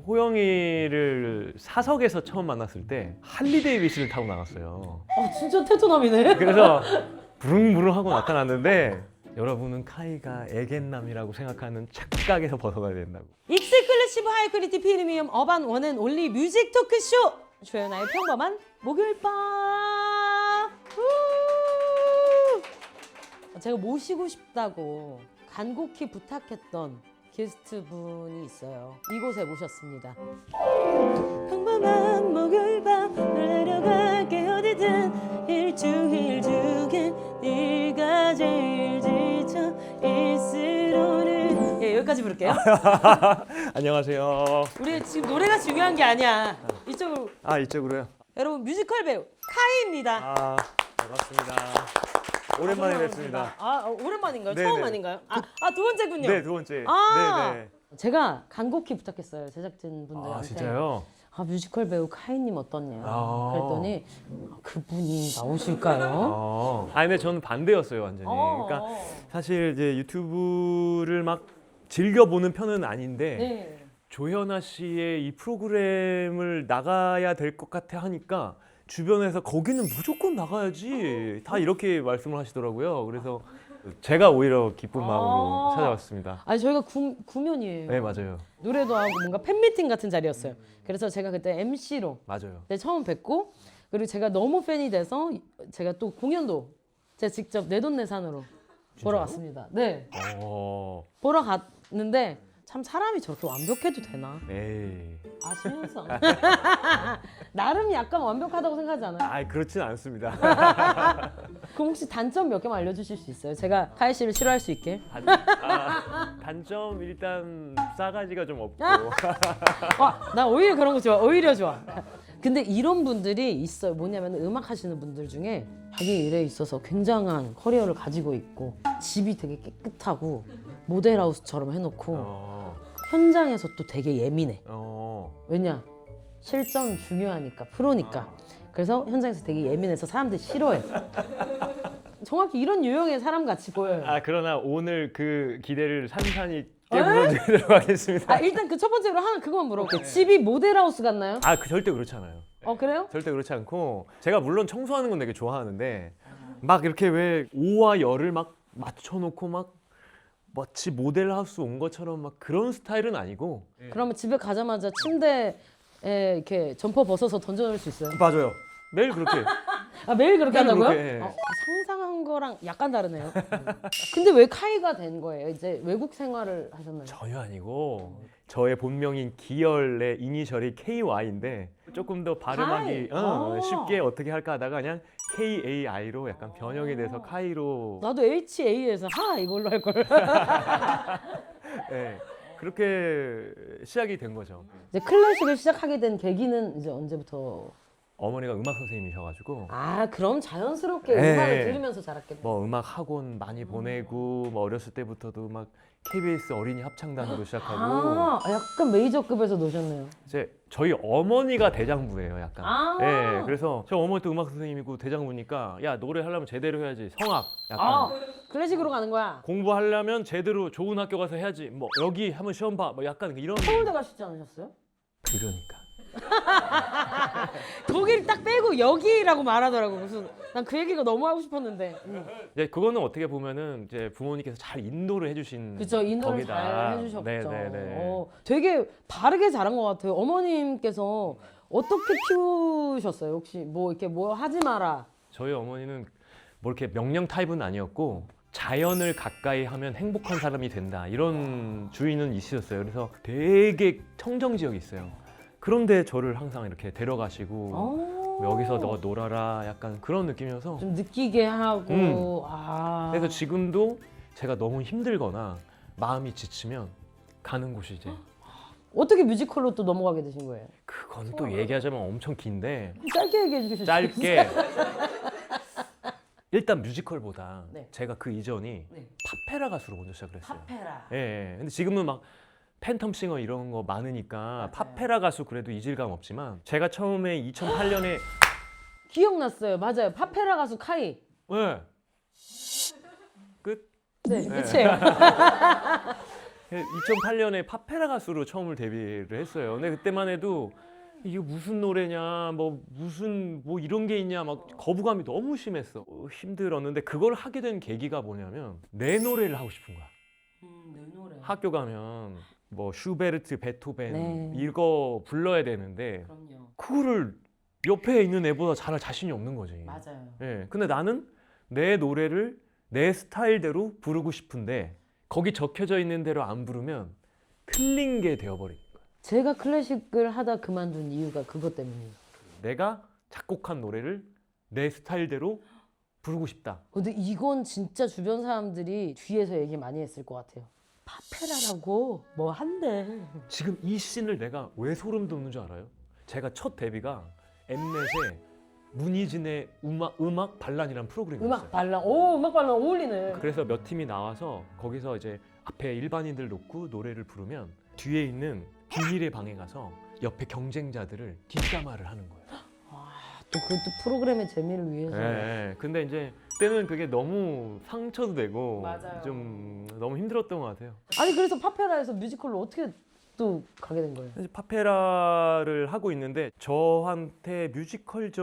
호영이를 사석에서 처음 만났을 때 할리 데이비슨을 타고 나갔어요. 진짜 테토남이네. 그래서 부릉부릉 하고 나타났는데 여러분은 카이가 애견남이라고 생각하는 착각에서 벗어나야 된다고. 익스클루시브 하이퀄리티 프리미엄 어반 원앤 올리 뮤직 토크쇼 조연아의 평범한 목요일 밤. 제가 모시고 싶다고 간곡히 부탁했던 게스트 분이 있어요. 이곳에 모셨습니다. 평범한 목요일 밤 내려갈게 어디든 일주일 중에 네가 제일 지쳐 있으로는 여기까지 부를게요. 안녕하세요. 우리 지금 노래가 중요한 게 아니야. 이쪽으로. 이쪽으로요? 여러분 뮤지컬 배우 카이입니다. 반갑습니다. 오랜만에 뵙습니다. 오랜만인가요? 네네. 처음 아닌가요? 두 번째군요. 네, 두 번째. 네네. 제가 간곡히 부탁했어요 제작진 분들한테. 진짜요? 뮤지컬 배우 카이님 어떻냐. 아. 그랬더니 그분이 나오실까요? 근데 저는 반대였어요, 완전히. 그러니까 어. 사실 이제 유튜브를 막 즐겨보는 편은 아닌데 네. 조현아 씨의 이 프로그램을 나가야 될 것 같아 하니까 주변에서 거기는 무조건 나가야지 다 이렇게 말씀을 하시더라고요. 그래서 제가 오히려 기쁜 마음으로 찾아왔습니다. 저희가 구면이에요. 네, 맞아요. 노래도 하고 뭔가 팬미팅 같은 자리였어요. 그래서 제가 그때 MC로 맞아요. 처음 뵙고, 그리고 제가 너무 팬이 돼서 제가 또 공연도 제가 직접 내돈내산으로 보러 왔습니다. 네. 보러 갔는데 참 사람이 저렇게 완벽해도 되나 에이. 아시면서 나름 약간 완벽하다고 생각하지 않아요? 그렇진 않습니다. 그럼 혹시 단점 몇 개만 알려주실 수 있어요? 제가 카이 씨를 싫어할 수 있게. 단점 일단 싸가지가 좀 없고. 나 오히려 그런 거 좋아. 오히려 좋아. 근데 이런 분들이 있어요. 뭐냐면 음악 하시는 분들 중에 자기 일에 있어서 굉장한 커리어를 가지고 있고 집이 되게 깨끗하고 모델하우스처럼 해놓고 현장에서 또 되게 예민해. 왜냐? 실전 중요하니까, 프로니까. 그래서 현장에서 되게 예민해서 사람들이 싫어해. 정확히 이런 유형의 사람 같이 보여요. 그러나 오늘 그 기대를 산산히 깨물어드리도록 하겠습니다. 일단 그 첫 번째로 하나 그거만 물어볼게요. 집이 모델하우스 같나요? 절대 그렇지 않아요. 그래요? 절대 그렇지 않고 제가 물론 청소하는 건 되게 좋아하는데 막 이렇게 왜 오와 열을 막 맞춰놓고 막 마치 모델하우스 온 것처럼 막 그런 스타일은 아니고. 그러면 집에 가자마자 침대에 이렇게 점퍼 벗어서 던져놓을 수 있어요? 맞아요. 매일 그렇게. 매일 그렇게 매일 한다고요? 그렇게, 예. 상상한 거랑 약간 다르네요. 근데 왜 카이가 된 거예요? 이제 외국 생활을 하셨나요? 전혀 아니고 저의 본명인 기열의 이니셜이 KY인데 조금 더 발음하기 쉽게 어떻게 할까 하다가 그냥 KAI로 약간 변형이 돼서 카이로. 나도 HA에서 이걸로 할 걸. 네, 그렇게 시작이 된 거죠. 이제 클래식을 시작하게 된 계기는 이제 언제부터? 어머니가 음악 선생님이셔가지고 그럼 자연스럽게 네. 음악을 들으면서 자랐겠네. 뭐 음악 학원 많이 보내고 뭐 어렸을 때부터도 막 KBS 어린이 합창단으로 시작하고. 약간 메이저급에서 노셨네요. 이제 저희 어머니가 대장부예요, 약간. 네, 그래서 저 어머니도 음악 선생님이고 대장부니까 야, 노래 하려면 제대로 해야지. 성악 약간. 클래식으로 가는 거야. 공부하려면 제대로 좋은 학교 가서 해야지. 뭐 여기 한번 시험 봐. 뭐 약간 이런. 서울대 가시지 않으셨어요? 그러니까. 거기를 딱 빼고 여기라고 말하더라고. 무슨 난 그 얘기가 너무 하고 싶었는데. 이제 그거는 어떻게 보면은 이제 부모님께서 잘 인도를 해주신. 그쵸, 인도를 덕이다. 잘 해주셨죠. 네네네. 되게 바르게 자란 것 같아요. 어머님께서 어떻게 키우셨어요? 혹시 뭐 이렇게 뭐 하지 마라. 저희 어머니는 뭐 이렇게 명령 타입은 아니었고 자연을 가까이 하면 행복한 사람이 된다 이런 주의는 있으셨어요. 그래서 되게 청정 지역이 있어요. 그런데 저를 항상 이렇게 데려가시고 여기서 너 놀아라 약간 그런 느낌이어서 좀 느끼게 하고. 그래서 지금도 제가 너무 힘들거나 마음이 지치면 가는 곳이 이제. 어떻게 뮤지컬로 또 넘어가게 되신 거예요? 그건 또 얘기하자면 엄청 긴데 짧게 얘기해 주실 수 짧게. 있어요? 일단 뮤지컬보다 네. 제가 그 이전이 팝페라 가수로 먼저 시작을 했어요. 팝페라. 예. 근데 지금은 막 팬텀싱어 이런 거 많으니까 팝페라 가수 그래도 이질감 없지만 제가 처음에 2008년에 기억났어요. 맞아요. 팝페라 가수 카이. 네. 끝. 네, 끝이에요. 2008년에 파페라 가수로 처음을 데뷔를 했어요. 근데 그때만 해도 이게 무슨 노래냐, 뭐 무슨 뭐 이런 게 있냐, 막 거부감이 너무 심했어. 힘들었는데 그걸 하게 된 계기가 뭐냐면 내 노래를 하고 싶은 거야. 내 노래. 학교 가면 뭐 슈베르트, 베토벤 네. 이거 불러야 되는데 그럼요. 그거를 옆에 있는 애보다 잘할 자신이 없는 거지. 맞아요. 예. 근데 나는 내 노래를 내 스타일대로 부르고 싶은데 거기 적혀져 있는 대로 안 부르면 틀린 게 되어버린 거야. 제가 클래식을 하다 그만둔 이유가 그것 때문이에요. 내가 작곡한 노래를 내 스타일대로 부르고 싶다. 근데 이건 진짜 주변 사람들이 뒤에서 얘기 많이 했을 것 같아요. 파페라라고 뭐 한대. 지금 이 씬을 내가 왜 소름 돋는 줄 알아요? 제가 첫 데뷔가 엠넷의 문희진의 음악 반란이라는 프로그램이었어요. 음악 발랑. 오, 음악 발랑 어울리네. 그래서 몇 팀이 나와서 거기서 이제 앞에 일반인들 놓고 노래를 부르면 뒤에 있는 비밀의 방에 가서 옆에 경쟁자들을 뒷담화를 하는 거예요. 또 그것도 프로그램의 재미를 위해서. 예. 근데 이제 그때는 그게 너무 상처도 되고 맞아요. 좀 너무 힘들었던 것 같아요. 아니 그래서 파페라에서 뮤지컬로 어떻게 또 가게 된 거예요? 이제 파페라를 하고 있는데 저한테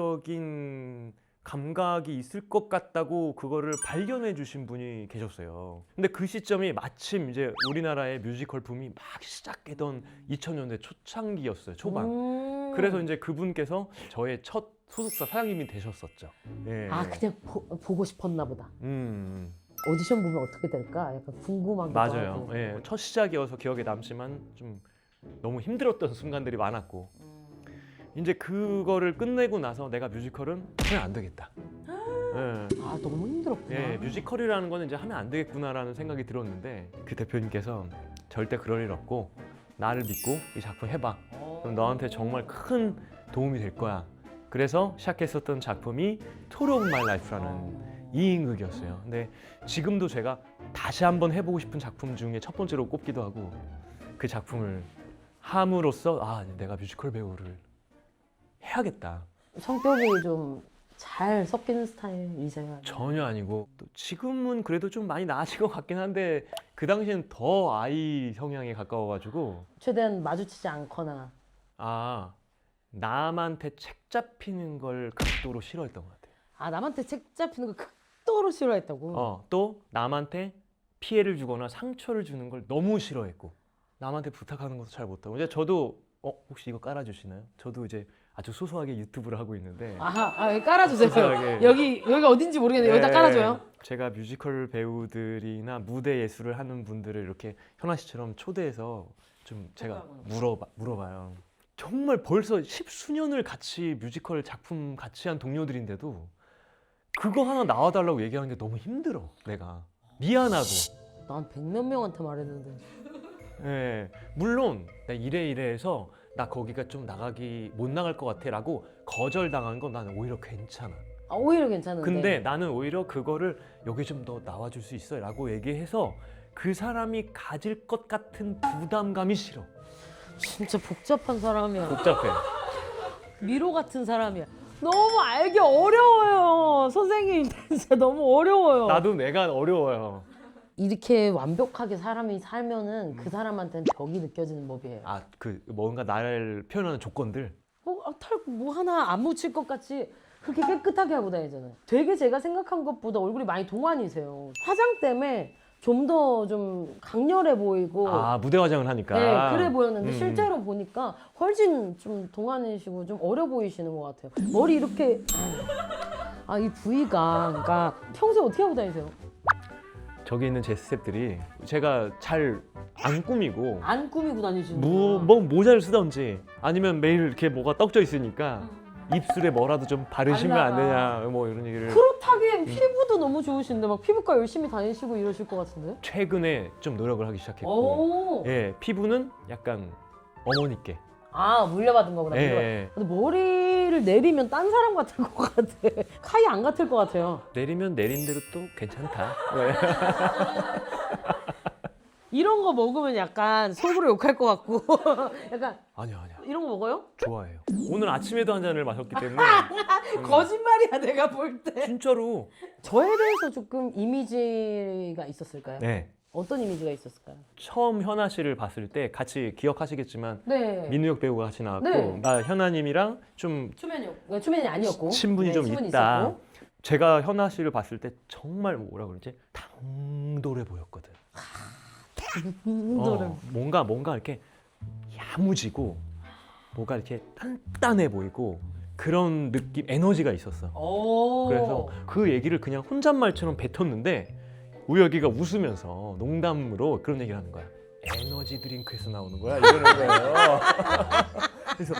뮤지컬적인 감각이 있을 것 같다고 그거를 발견해 주신 분이 계셨어요. 근데 그 시점이 마침 이제 우리나라의 뮤지컬 붐이 막 시작되던 2000년대 초창기였어요. 초반. 그래서 이제 그분께서 저의 첫 소속사 사장님이 되셨었죠. 예. 아 그냥 보고 싶었나 보다. 음. 오디션 보면 어떻게 될까? 약간 궁금하기도 맞아요. 하고. 예. 첫 시작이어서 기억에 남지만 좀 너무 힘들었던 순간들이 많았고 이제 그거를 끝내고 나서 내가 뮤지컬은 하면 안 되겠다. 예. 아 너무 힘들었구나. 예, 뮤지컬이라는 거는 이제 하면 안 되겠구나라는 생각이 들었는데 그 대표님께서 절대 그럴 일 없고 나를 믿고 이 작품 해봐. 그럼 너한테 정말 큰 도움이 될 거야. 그래서 시작했었던 작품이 Tour of My Life라는 이인극이었어요. 근데 지금도 제가 다시 한번 해보고 싶은 작품 중에 첫 번째로 꼽기도 하고 그 작품을 함으로써 아 내가 뮤지컬 배우를 해야겠다. 성격이 좀 잘 섞이는 스타일이세요? 전혀 아니고 또 지금은 그래도 좀 많이 나아진 것 같긴 한데 그 당시엔 더 아이 성향에 가까워가지고 최대한 마주치지 않거나. 아 남한테 책 잡히는 걸 극도로 싫어했던 것 같아요. 아 남한테 책 잡히는 거 극도로 싫어했다고. 또 남한테 피해를 주거나 상처를 주는 걸 너무 싫어했고 남한테 부탁하는 것도 잘 못하고 이제 저도 혹시 이거 깔아주시나요? 저도 이제 아주 소소하게 유튜브를 하고 있는데 아하, 여기 깔아주세요. 소소하게. 여기 어딘지 모르겠는데 여기다 깔아줘요. 제가 뮤지컬 배우들이나 무대 예술을 하는 분들을 이렇게 현아 씨처럼 초대해서 좀 제가 물어봐요. 정말 벌써 10수년을 같이 뮤지컬 작품 같이 한 동료들인데도 그거 하나 나와달라고 얘기하는 게 너무 힘들어. 내가 미안하고. 난 100몇 명한테 말했는데. 예, 물론 나 이래 해서 나 거기가 좀 못 나갈 것 같아라고 거절당한 건 나는 오히려 괜찮아. 아, 오히려 괜찮은데. 근데 나는 오히려 그거를 여기 좀 더 나와줄 수 있어 라고 얘기해서 그 사람이 가질 것 같은 부담감이 싫어. 진짜 복잡한 사람이야. 복잡해. 미로 같은 사람이야. 너무 알기 어려워요. 선생님 진짜 너무 어려워요. 나도 내가 어려워요. 이렇게 완벽하게 사람이 살면은 그 사람한테는 벽이 느껴지는 법이에요. 그 뭔가 나를 표현하는 조건들. 뭐 하나 안 묻힐 것 같이 그렇게 깨끗하게 하고 다니잖아요. 되게 제가 생각한 것보다 얼굴이 많이 동안이세요. 화장 때문에 좀 더 좀 강렬해 보이고 무대 화장을 하니까. 네, 그래 보였는데 실제로 보니까 훨씬 좀 동안이시고 좀 어려 보이시는 것 같아요. 머리 이렇게 이 부위가 그러니까 평소에 어떻게 하고 다니세요? 저기 있는 제 스태프들이 제가 잘 안 꾸미고 안 꾸미고 다니시는 뭐 모자를 쓰던지 아니면 매일 이렇게 뭐가 떡져 있으니까 입술에 뭐라도 좀 바르시면 안 되냐 뭐 이런 얘기를. 그렇다기엔 피부도 너무 좋으신데 막 피부과 열심히 다니시고 이러실 것 같은데? 최근에 좀 노력을 하기 시작했고 오. 예, 피부는 약간 어머니께. 물려받은 거구나. 예. 근데 머리를 내리면 딴 사람 같을 것 같아. 카이 안 같을 것 같아요. 내리면 내린 대로 또 괜찮다. 네. 이런 거 먹으면 약간 속으로 욕할 것 같고 약간 아니야. 이런 거 먹어요? 좋아해요. 오늘 아침에도 한 잔을 마셨기 때문에 거짓말이야 내가 볼 때. 진짜로. 저에 대해서 조금 이미지가 있었을까요? 네. 어떤 이미지가 있었을까요? 처음 현아 씨를 봤을 때 같이 기억하시겠지만 네. 민우역 배우가 같이 나왔고 네. 나 현아님이랑 좀 초면이 아니었고 친분이 좀 친분이 있다. 있었고. 제가 현아 씨를 봤을 때 정말 뭐라 그러지? 당돌해 보였거든. 노래. 뭔가 이렇게 야무지고 뭐가 이렇게 단단해 보이고 그런 느낌, 에너지가 있었어. 오. 그래서 그 얘기를 그냥 혼잣말처럼 뱉었는데 우혁이가 웃으면서 농담으로 그런 얘기를 하는 거야. 에너지 드링크에서 나오는 거야? 이러는 거예요. 그래서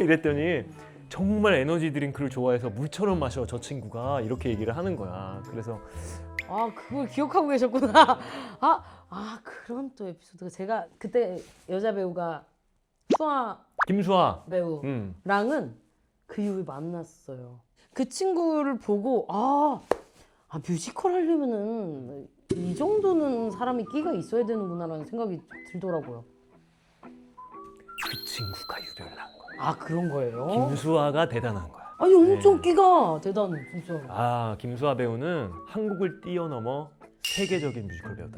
이랬더니 정말 에너지 드링크를 좋아해서 물처럼 마셔 저 친구가 이렇게 얘기를 하는 거야. 그래서 그걸 기억하고 계셨구나. 그런 또 에피소드가 제가 그때 여자 배우가 수아 김수아 배우랑은 그 이후에 만났어요. 그 친구를 보고 뮤지컬 하려면은 이 정도는 사람이 끼가 있어야 되는구나라는 생각이 들더라고요. 그 친구가 유별난 거야. 그런 거예요? 김수아가 대단한 거야. 아니 엄청 네. 끼가 대단해 진짜. 김수아 배우는 한국을 뛰어넘어 세계적인 뮤지컬 배우다.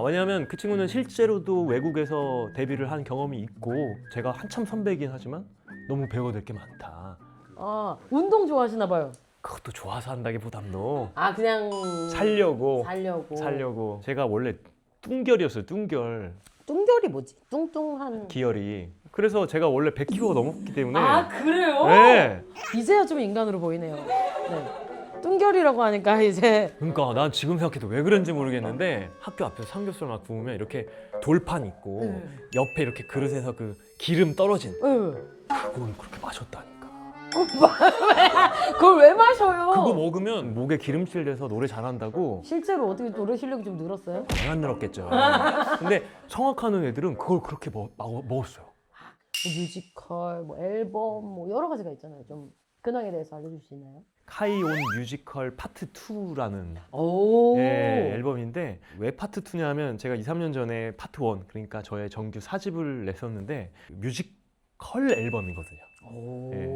왜냐하면 그 친구는 실제로도 외국에서 데뷔를 한 경험이 있고 제가 한참 선배이긴 하지만 너무 배워야 될 게 많다. 운동 좋아하시나 봐요. 그것도 좋아서 한다기보담도 그냥 살려고 제가 원래 뚱결이었어요. 뚱결이 뭐지? 뚱뚱한 기혈이. 그래서 제가 원래 100kg가 넘었기 때문에 그래요? 네. 이제야 좀 인간으로 보이네요. 네. 뚱결이라고 하니까 이제 그러니까 난 지금 생각해도 왜 그런지 모르겠는데 학교 앞에서 삼겹살 막 구우면 이렇게 돌판 있고 옆에 이렇게 그릇에서 그 기름 떨어진 그걸 그렇게 마셨다니까. 그걸 왜 마셔요? 그거 먹으면 목에 기름칠 돼서 노래 잘한다고. 실제로 어떻게 노래 실력이 좀 늘었어요? 안 늘었겠죠. 근데 성악하는 애들은 그걸 그렇게 먹었어요. 뮤지컬, 앨범 여러 가지가 있잖아요. 좀 근황에 대해서 알려줄 수 있나요? 카이온 뮤지컬 파트 2라는 오. 앨범인데 왜 파트 2냐면 제가 2, 3년 전에 파트 1 그러니까 저의 정규 4집을 냈었는데 뮤지컬 앨범이거든요.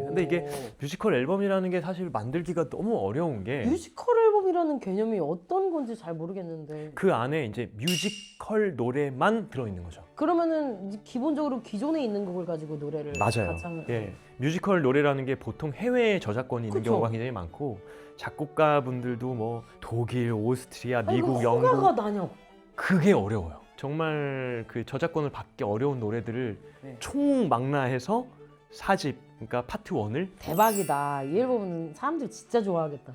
근데 이게 뮤지컬 앨범이라는 게 사실 만들기가 너무 어려운 게 뮤지컬 앨범이라는 개념이 어떤 건지 잘 모르겠는데 그 안에 이제 뮤지컬 노래만 들어있는 거죠. 그러면은 기본적으로 기존에 있는 곡을 가지고 노래를 맞아요. 가창을 뮤지컬 노래라는 게 보통 해외에 저작권이 있는 그쵸. 경우가 굉장히 많고 작곡가분들도 뭐 독일, 오스트리아, 미국, 허가가 영국 나냐고. 그게 어려워요. 정말 그 저작권을 받기 어려운 노래들을 총망라해서 4집 그러니까 파트 1을 대박이다. 이 앨범은 사람들 진짜 좋아하겠다.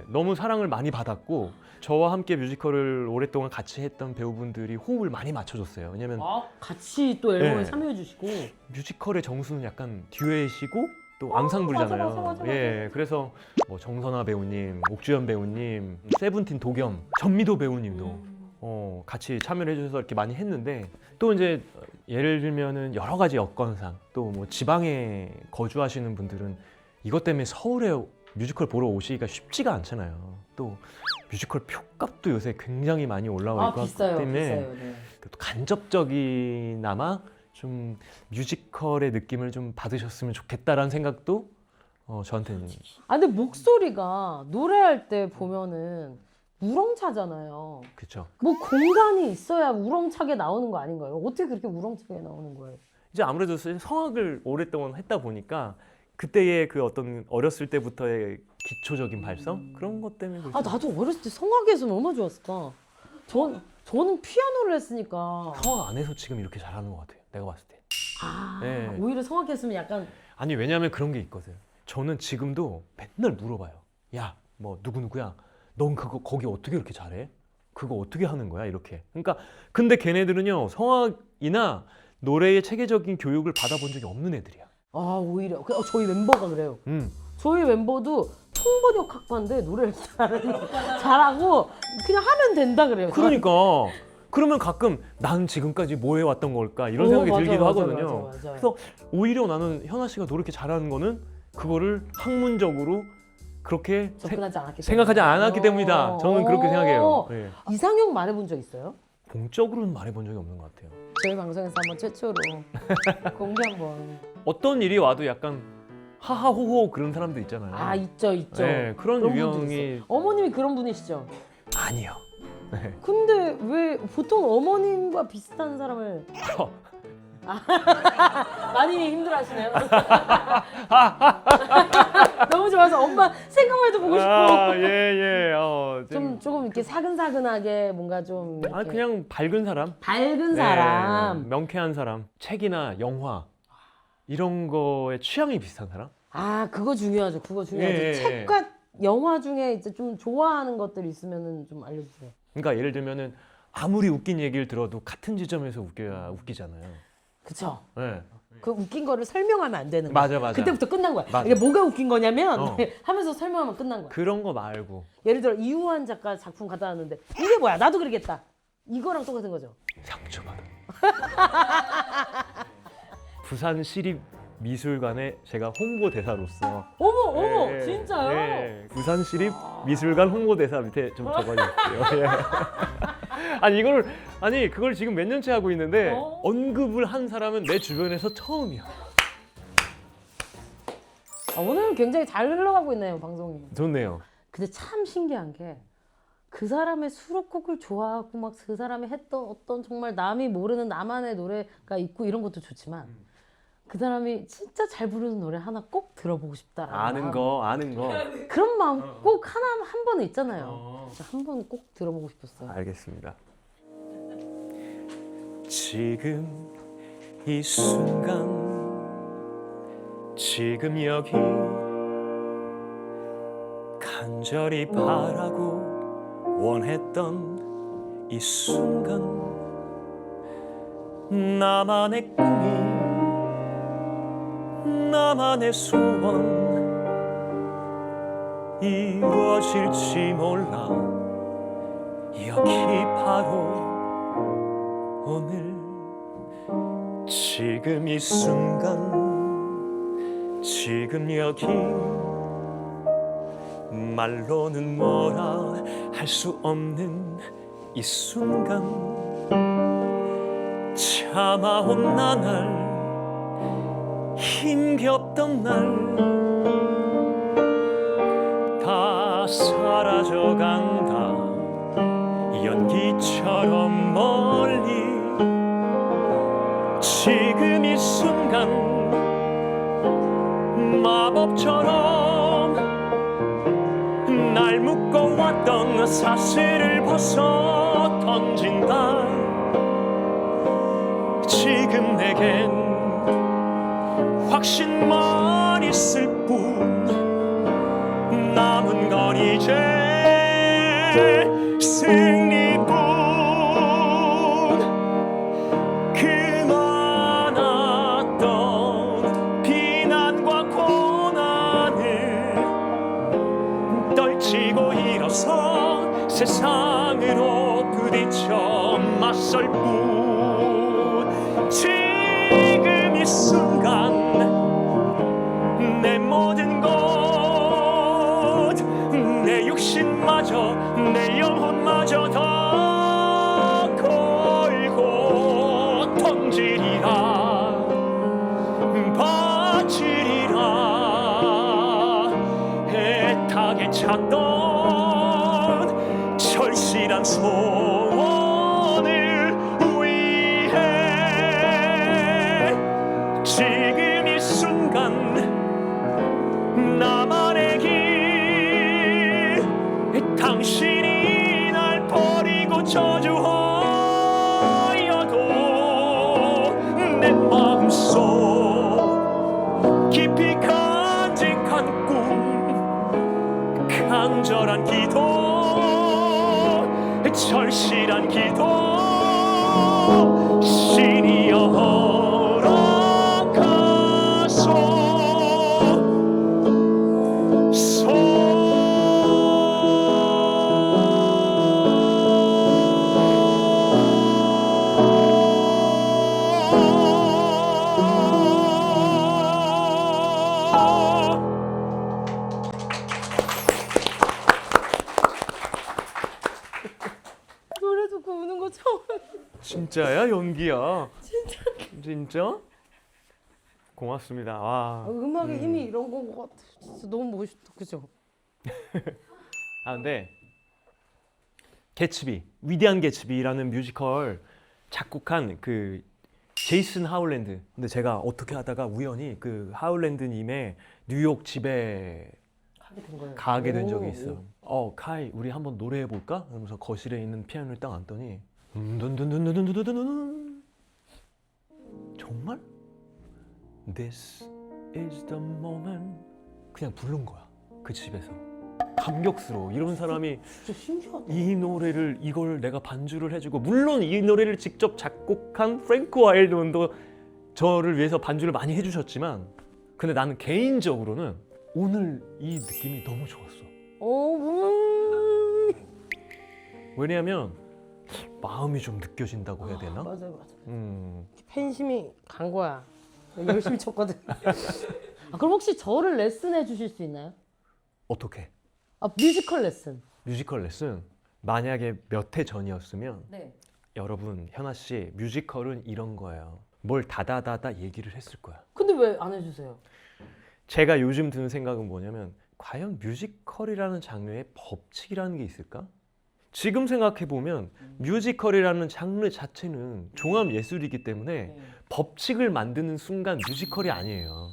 너무 사랑을 많이 받았고 저와 함께 뮤지컬을 오랫동안 같이 했던 배우분들이 호흡을 많이 맞춰줬어요. 왜냐면 같이 또 앨범에 참여해 주시고 뮤지컬의 정수는 약간 듀엣이고 또 앙상블이잖아요. 맞아. 그래서 뭐 정선화 배우님, 옥주현 배우님, 세븐틴 도겸, 전미도 배우님도 같이 참여를 해주셔서 이렇게 많이 했는데 또 이제 예를 들면은 여러 가지 여건상 또 뭐 지방에 거주하시는 분들은 이것 때문에 서울에 뮤지컬 보러 오시기가 쉽지가 않잖아요. 또 뮤지컬 표값도 요새 굉장히 많이 올라와 있고 비싸요, 때문에 비싸요. 네. 또 간접적이나마 좀 뮤지컬의 느낌을 좀 받으셨으면 좋겠다라는 생각도 저한테는. 근데 목소리가 노래할 때 보면은 우렁차잖아요. 그렇죠. 뭐 공간이 있어야 우렁차게 나오는 거 아닌가요? 어떻게 그렇게 우렁차게 나오는 거예요? 이제 아무래도 성악을 오랫동안 했다 보니까 그때의 그 어떤 어렸을 때부터의 기초적인 발성 그런 것 때문에 그렇죠. 나도 어렸을 때 성악에서 얼마나 좋았을까? 저는 피아노를 했으니까. 성악 안 해서 지금 이렇게 잘하는 것 같아요. 내가 봤을 때. 오히려 성악했으면 약간 아니 왜냐하면 그런 게 있거든. 저는 지금도 맨날 물어봐요. 야, 뭐 누구야? 넌 그거 거기 어떻게 그렇게 잘해? 그거 어떻게 하는 거야? 이렇게. 그러니까 근데 걔네들은요 성악이나 노래의 체계적인 교육을 받아본 적이 없는 애들이야. 오히려 저희 멤버가 그래요. 저희 멤버도 통번역학과인데 노래를 잘하고 그냥 하면 된다 그래요. 그러니까 그러면 가끔 난 지금까지 뭐 해왔던 걸까 이런 생각이 들기도 하거든요. 맞아. 그래서 오히려 나는 현아 씨가 노래 이렇게 잘하는 거는 그거를 학문적으로 그렇게 생각하지 않았기 때문이다. 저는 그렇게 생각해요. 이상형 말해본 적 있어요? 공적으로는 말해본 적이 없는 것 같아요. 저희 방송에서 한번 최초로 공개 한번. 어떤 일이 와도 약간 하하호호 그런 사람들 있잖아요. 있죠. 그런 유형이 어머님이 그런 분이시죠? 아니요. 근데 왜 보통 어머님과 비슷한 사람을 많이 힘들어하시네요. 너무 좋아서 엄마 생각만 해도 보고 싶고. 예예. 좀 조금 이렇게 사근사근하게 뭔가 좀 이렇게 그냥 밝은 사람. 밝은 사람. 네, 명쾌한 사람. 책이나 영화 이런 거에 취향이 비슷한 사람. 아 그거 중요하죠. 그거 중요하죠. 예. 책과 영화 중에 이제 좀 좋아하는 것들 있으면은 좀 알려주세요. 그러니까 예를 들면은 아무리 웃긴 얘기를 들어도 같은 지점에서 웃겨야 웃기잖아요. 그쵸? 네. 그 웃긴 거를 설명하면 안 되는 거야. 맞아, 맞아. 그때부터 끝난 거야. 맞아. 이게 뭐가 웃긴 거냐면 어. 하면서 설명하면 끝난 거야. 그런 거 말고 예를 들어 이우환 작가 작품 갖다 놨는데 이게 뭐야? 나도 그러겠다. 이거랑 똑같은 거죠. 상처받아. 부산 시립 미술관에 제가 홍보대사로서 어머 예, 진짜요? 예, 부산 시립 미술관 홍보대사 밑에 좀 적어줄게요. 예. 아니 그걸 지금 몇 년째 하고 있는데 언급을 한 사람은 내 주변에서 처음이야. 오늘 굉장히 잘 흘러가고 있네요 방송이. 좋네요. 근데 참 신기한 게 그 사람의 수록곡을 좋아하고 막 그 사람이 했던 어떤 정말 남이 모르는 나만의 노래가 있고 이런 것도 좋지만 그 사람이 진짜 잘 부르는 노래 하나 꼭 들어보고 싶다라는 아는 거. 그런 마음 꼭 한 번은 있잖아요. 한 번 꼭 들어보고 싶었어요. 알겠습니다. 지금 이 순간 지금 여기 간절히 바라고 원했던 이 순간 나만의 꿈이 나만의 소원 이루어질지 몰라 여기 바로 오늘 지금 이 순간 지금 여기 말로는 뭐라 할 수 없는 이 순간 참아온 나날 힘겹던 날 다 사라져간다 연기처럼 멀리 지금 이 순간 마법처럼 날 묶어왔던 사슬을 벗어 던진다 지금 내겐 확신만 있을 뿐 남은 건 이제 승리뿐 그 많았던 비난과 고난을 떨치고 일어서 세상으로 부딪혀 맞설 뿐 지금 이 순간 내 모든 것 내 육신마저 내 영혼마저 다 걸고 던지리라 바치리라 애타게 찾던 절실한 소원을 위해 지금 이 순간 나만의 길 당신이 날 버리고 저주하여도 내 마음속 깊이 간직한 꿈 간절한 기도 절실한 기도 신이 허락하소 노래 듣고 우는 거 처음. 진짜야? 연기야? 진짜? 고맙습니다. 와. 음악의 힘이 이런 건 것 같아. 진짜 너무 멋있다, 그죠? 근데 개츠비, 위대한 개츠비라는 뮤지컬 작곡한 그 제이슨 하울랜드. 근데 제가 어떻게 하다가 우연히 그 하울랜드님의 뉴욕 집에 하게 된 거예요. 가게 된 오, 적이 있어. 카이, 우리 한번 노래해 볼까? 그러면서 거실에 있는 피아노를 딱 앉더니 둔둔둔둔둔둔둔둔둔. 정말? This is the moment. 그냥 부른 거야. 그 집에서. 감격스러워. 이런 사람이 진짜 신기하다. 이 노래를 이걸 내가 반주를 해주고, 물론 이 노래를 직접 작곡한 프랭크 와일드먼도 저를 위해서 반주를 많이 해주셨지만, 근데 나는 개인적으로는 오늘 이 느낌이 너무 좋았어. 왜냐하면 마음이 좀 느껴진다고 해야 되나? 맞아요. 음. 팬심이 간 거야. 열심히 쳤거든. 그럼 혹시 저를 레슨해 주실 수 있나요? 어떻게? 뮤지컬 레슨. 뮤지컬 레슨 만약에 몇 해 전이었으면 네. 여러분, 현아 씨, 뮤지컬은 이런 거예요. 뭘 다다다다 얘기를 했을 거야. 근데 왜 안 해주세요? 제가 요즘 드는 생각은 뭐냐면, 과연 뮤지컬이라는 장르에 법칙이라는 게 있을까? 지금 생각해 보면 뮤지컬이라는 장르 자체는 종합 예술이기 때문에 법칙을 만드는 순간 뮤지컬이 아니에요.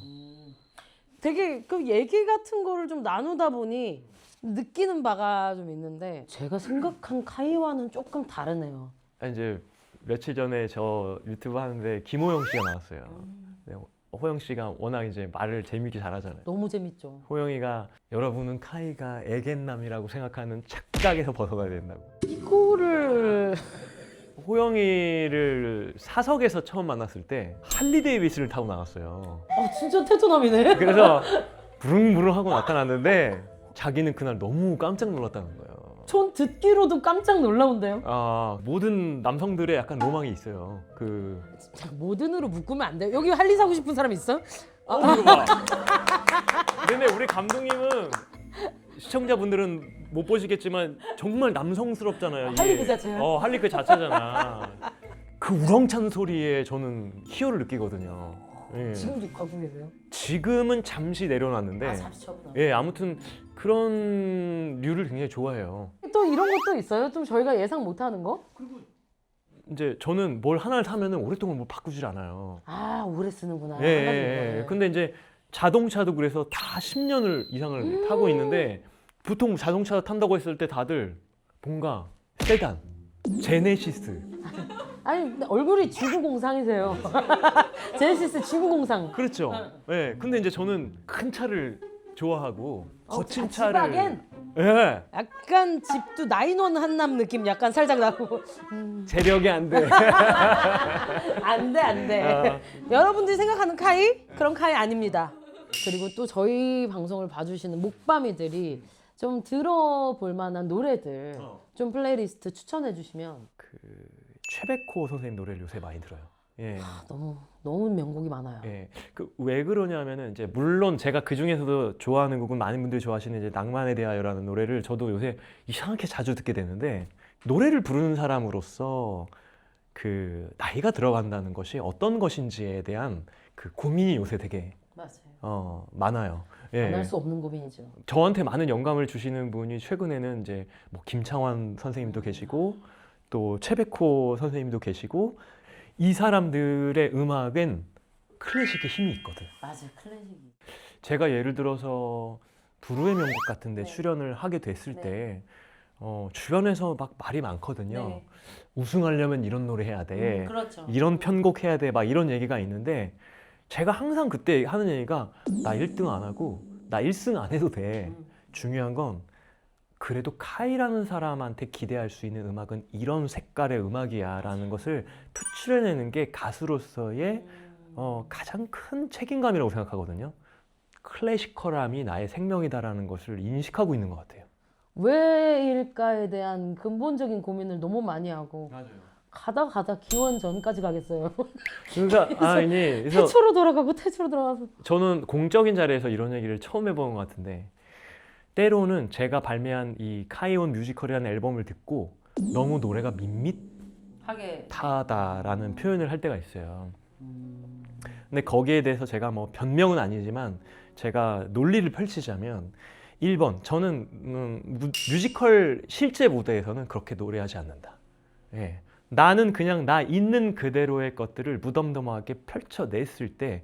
되게 그 얘기 같은 거를 좀 나누다 보니 느끼는 바가 좀 있는데 제가 생각한 카이와는 조금 다르네요. 이제 며칠 전에 저 유튜브 하는데 김호영 씨가 나왔어요. 네, 호영 씨가 워낙 이제 말을 재밌게 잘하잖아요. 너무 재밌죠. 호영이가 여러분은 카이가 애견남이라고 생각하는 착각에서 벗어나야 된다고. 이거를 호영이를 사석에서 처음 만났을 때 할리 데이비스를 타고 나왔어요. 진짜 테토남이네. 그래서 부릉부릉 하고 나타났는데 자기는 그날 너무 깜짝 놀랐다는 거예요. 전 듣기로도 깜짝 놀라운데요. 모든 남성들의 약간 로망이 있어요. 자, 모든으로 묶으면 안 돼요. 여기 할리 사고 싶은 사람 있어? 이거 봐. 근데 우리 감독님은 시청자분들은 못 보시겠지만 정말 남성스럽잖아요. 이게. 할리 그 자체요? 할리 그 자체잖아. 그 우렁찬 소리에 저는 희열을 느끼거든요. 예. 지금도 갖고 계세요? 지금은 잠시 내려놨는데, 잠시 쳐보나. 예, 아무튼 그런 류를 굉장히 좋아해요. 또 이런 것도 있어요? 좀 저희가 예상 못하는 거? 이제 저는 뭘 하나를 사면은 오랫동안 뭘 바꾸질 않아요. 오래 쓰는구나. 예, 예, 예. 근데 이제 자동차도 그래서 다 10년을 이상을 타고 있는데, 보통 자동차 탄다고 했을 때 다들 뭔가 세단, 제네시스. 아니 근데 얼굴이 지구공상이세요. 제네시스 지구공상. 그렇죠. 예. 근데 이제 저는 큰 차를 좋아하고 거친 차를. 지바겐? 예. 약간 집도 나인원 한남 느낌 약간 살짝 나고. 재력이 안 돼. 안 돼. 여러분들이 생각하는 카이? 그런 카이 아닙니다. 그리고 또 저희 방송을 봐주시는 목밤이들이 좀 들어볼 만한 노래들 좀 플레이리스트 추천해 주시면. 최백호 선생님 노래를 요새 많이 들어요. 예. 너무 명곡이 많아요. 예. 왜 그러냐면은 이제 물론 제가 그 중에서도 좋아하는 곡은 많은 분들이 좋아하시는 이제 낭만에 대하여라는 노래를 저도 요새 이상하게 자주 듣게 되는데, 노래를 부르는 사람으로서 그 나이가 들어간다는 것이 어떤 것인지에 대한 그 고민이 요새 되게 맞아요. 많아요. 예. 안 할 수 없는 고민이죠. 저한테 많은 영감을 주시는 분이 최근에는 이제 뭐 김창완 선생님도 계시고 또 최백호 선생님도 계시고, 이 사람들의 음악엔 클래식의 힘이 있거든. 맞아요. 클래식이. 제가 예를 들어서 불후의 명곡 같은 데 출연을 하게 됐을 네. 때 주변에서 막 말이 많거든요. 네. 우승하려면 이런 노래 해야 돼. 그렇죠. 이런 편곡 해야 돼. 막 이런 얘기가 있는데, 제가 항상 그때 하는 얘기가, 나 1등 안 하고 나 1승 안 해도 돼. 중요한 건 그래도 카이라는 사람한테 기대할 수 있는 음악은 이런 색깔의 음악이야 라는 것을 표출해내는 게 가수로서의 가장 큰 책임감이라고 생각하거든요. 클래시컬함이 나의 생명이다라는 것을 인식하고 있는 것 같아요. 왜일까에 대한 근본적인 고민을 너무 많이 하고 맞아요. 가다 기원전까지 가겠어요. 그러니까 그래서 태초로 돌아가고 태초로 돌아가서. 저는 공적인 자리에서 이런 얘기를 처음 해본 것 같은데, 때로는 제가 발매한 이 카이온 뮤지컬이라는 앨범을 듣고 너무 노래가 밋밋하다라는 표현을 할 때가 있어요. 근데 거기에 대해서 제가 뭐 변명은 아니지만 제가 논리를 펼치자면, 1번 저는 뮤지컬 실제 무대에서는 그렇게 노래하지 않는다. 예. 나는 그냥 나 있는 그대로의 것들을 무덤덤하게 펼쳐냈을 때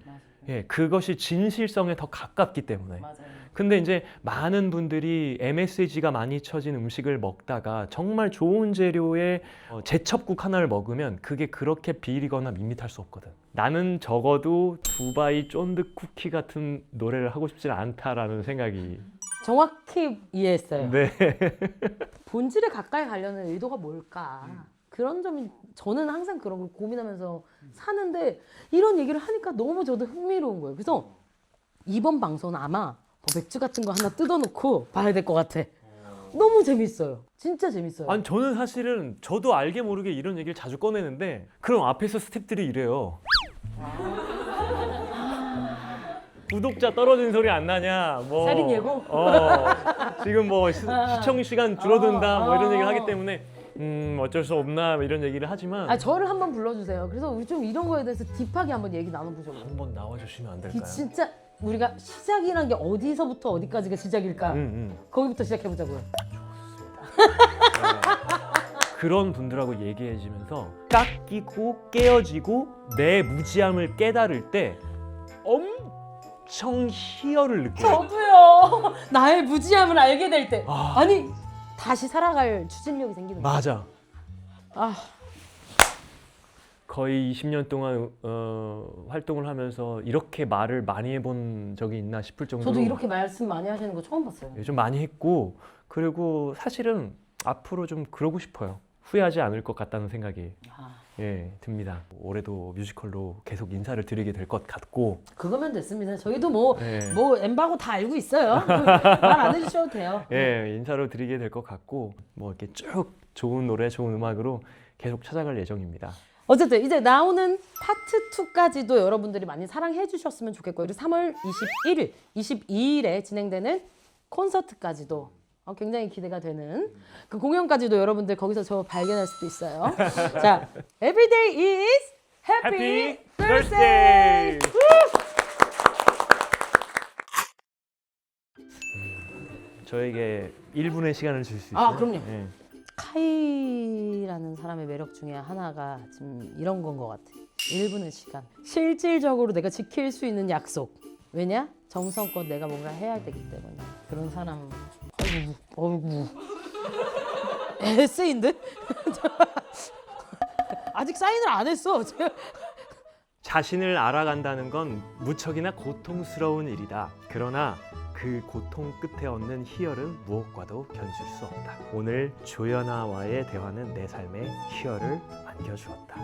예, 그것이 진실성에 더 가깝기 때문에. 근데 이제 많은 분들이 MSG가 많이 쳐진 음식을 먹다가 정말 좋은 재료의 제첩국 하나를 먹으면 그게 그렇게 비리거나 밋밋할 수 없거든. 나는 적어도 두바이 쫀득 쿠키 같은 노래를 하고 싶지 않다라는 생각이. 정확히 이해했어요. 네. 본질에 가까이 가려는 의도가 뭘까? 그런 점이 저는 항상 그런 걸 고민하면서 사는데 이런 얘기를 하니까 너무 저도 흥미로운 거예요. 그래서 이번 방송은 아마 맥주 같은 거 하나 뜯어놓고 봐야 될 것 같아. 너무 재밌어요. 진짜 재밌어요. 아니 저는 사실은 저도 알게 모르게 이런 얘기를 자주 꺼내는데 그럼 앞에서 스태프들이 이래요. 구독자 떨어진 소리 안 나냐? 뭐 살인 예고? 지금 뭐 시청 시간 줄어든다 뭐 이런 얘기를 하기 때문에 어쩔 수 없나 이런 얘기를 하지만 아, 저를 한번 불러주세요. 그래서 우리 좀 이런 거에 대해서 딥하게 한번 얘기 나눠보자고요. 한번 나와주시면 안 이 될까요? 진짜 우리가 시작이란 게 어디서부터 어디까지가 시작일까? 거기부터 시작해보자고요. 그런 분들하고 얘기해지면서 깎이고 깨어지고 내 무지함을 깨달을 때 엄청 희열을 느껴요. 저도요. 나의 무지함을 알게 될 때. 아. 아니 다시 살아갈 추진력이 생기는 거야. 맞아. 아, 거의 20년 동안 활동을 하면서 이렇게 말을 많이 해본 적이 있나 싶을 정도로 저도 이렇게 말씀 많이 하시는 거 처음 봤어요. 좀 많이 했고 그리고 사실은 앞으로 좀 그러고 싶어요. 후회하지 않을 것 같다는 생각이 아, 듭니다. 올해도 뮤지컬로 계속 인사를 드리게 될 것 같고 그거면 됐습니다. 저희도 뭐 예. 엠바고 다 알고 있어요. 말 안 해주셔도 돼요. 예, 인사로 드리게 될 것 같고 뭐 이렇게 쭉 좋은 노래, 좋은 음악으로 계속 찾아갈 예정입니다. 어쨌든 이제 나오는 파트 2까지도 여러분들이 많이 사랑해 주셨으면 좋겠고요. 그리고 3월 21일, 22일에 진행되는 콘서트까지도 굉장히 기대가 되는 그 공연까지도 여러분들 거기서 저 발견할 수도 있어요. 자, Everyday is Happy Birthday! 저에게 1분의 시간을 줄 수 있어요? 아, 그럼요. 예. 카이라는 사람의 매력 중에 하나가 지금 이런 건 것 같아. 1분의 시간. 실질적으로 내가 지킬 수 있는 약속. 왜냐? 정성껏 내가 뭔가 해야 되기 때문에. 그런 사람. 어이구. 에세이인데? 아직 사인을 안 했어. 자신을 알아간다는 건 무척이나 고통스러운 일이다. 그러나 그 고통 끝에 얻는 희열은 무엇과도 견줄 수 없다. 오늘 조연아와의 대화는 내 삶에 희열을 안겨주었다.